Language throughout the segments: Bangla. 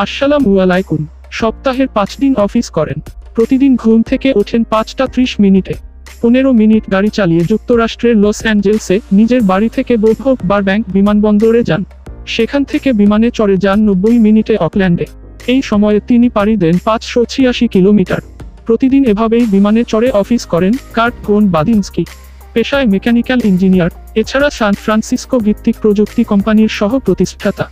আসসালামু আলাইকুম। সপ্তাহের ৫ দিন অফিস করেন। প্রতিদিন ঘুম থেকে ওঠেন ৫টা ৩০ মিনিটে। ১৫ মিনিট গাড়ি চালিয়ে যুক্তরাষ্ট্রের লস অ্যাঞ্জেলসে নিজের বাড়ি থেকে বোফোর্ট বারব্যাংক বিমানবন্দরে যান। সেখান থেকে বিমানে চড়ে যান ৯০ মিনিটে অকল্যান্ডে। এই সময়ে তিনি পাড়ি দেন ৫৮৬ কিলোমিটার। প্রতিদিন এভাবেই বিমানে চড়ে অফিস করেন কার্ট কোন বাদিনস্কি। পেশায় মেকানিক্যাল ইঞ্জিনিয়ার, এছাড়া সান ফ্রান্সিসকো ভিত্তিক প্রযুক্তি কোম্পানির সহ প্রতিষ্ঠাতা।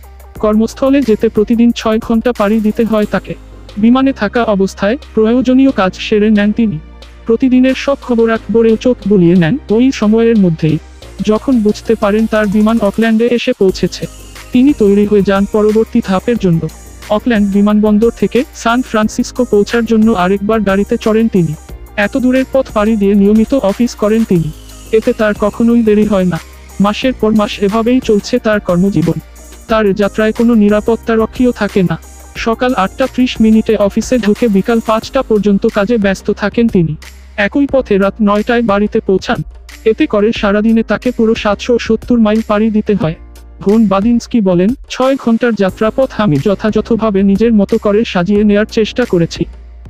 কর্মস্থলে যেতে প্রতিদিন ৬ ঘন্টা পাড়ি দিতে হয় তাকে। বিমানে থাকা অবস্থায় প্রয়োজনীয় কাজ সেরে নেন তিনি। প্রতিদিনের সব খবরাখবরেও চোখ বুলিয়ে নেন ওই সময়ের মধ্যেই। যখন বুঝতে পারেন তার বিমান অকল্যান্ডে এসে পৌঁছেছে, তিনি তৈরি হয়ে যান পরবর্তী ধাপের জন্য। অকল্যান্ড বিমানবন্দর থেকে সান ফ্রান্সিসকো পৌঁছার জন্য আরেকবার গাড়িতে চড়েন তিনি। এত দূরের পথ পাড়ি দিয়ে নিয়মিত অফিস করেন তিনি। এতে তার কখনোই দেরি হয় না। মাসের পর মাস এভাবেই চলছে তার কর্মজীবন। তার যাত্রায় কোনো নিরাপত্তারক্ষীও থাকে না। সকাল ৮টা ৩০ মিনিটে অফিসে ঢুকে বিকাল ৫টা পর্যন্ত কাজে ব্যস্ত থাকেন তিনি। একই পথে রাত ৯টায় বাড়িতে পৌঁছান। এতে করে সারাদিনে তাকে পুরো ৭৭০ মাইল পাড়ি দিতে হয়। ভোন বাদিনস্কি বলেন, ৬ ঘন্টার যাত্রাপথ আমি যথাযথভাবে নিজের মতো করে সাজিয়ে নেয়ার চেষ্টা করেছি।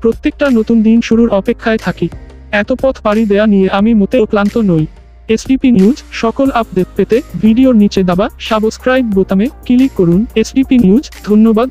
প্রত্যেকটা নতুন দিন শুরুর অপেক্ষায় থাকি। এত পথ পাড়ি দেয়া নিয়ে আমি মোটেও ক্লান্ত নই। এসডিপি নিউজ সকল আপডেট পেতে ভিডিওর নিচে দেওয়া সাবস্ক্রাইব বোতামে ক্লিক করুন। SDP news. ধন্যবাদ।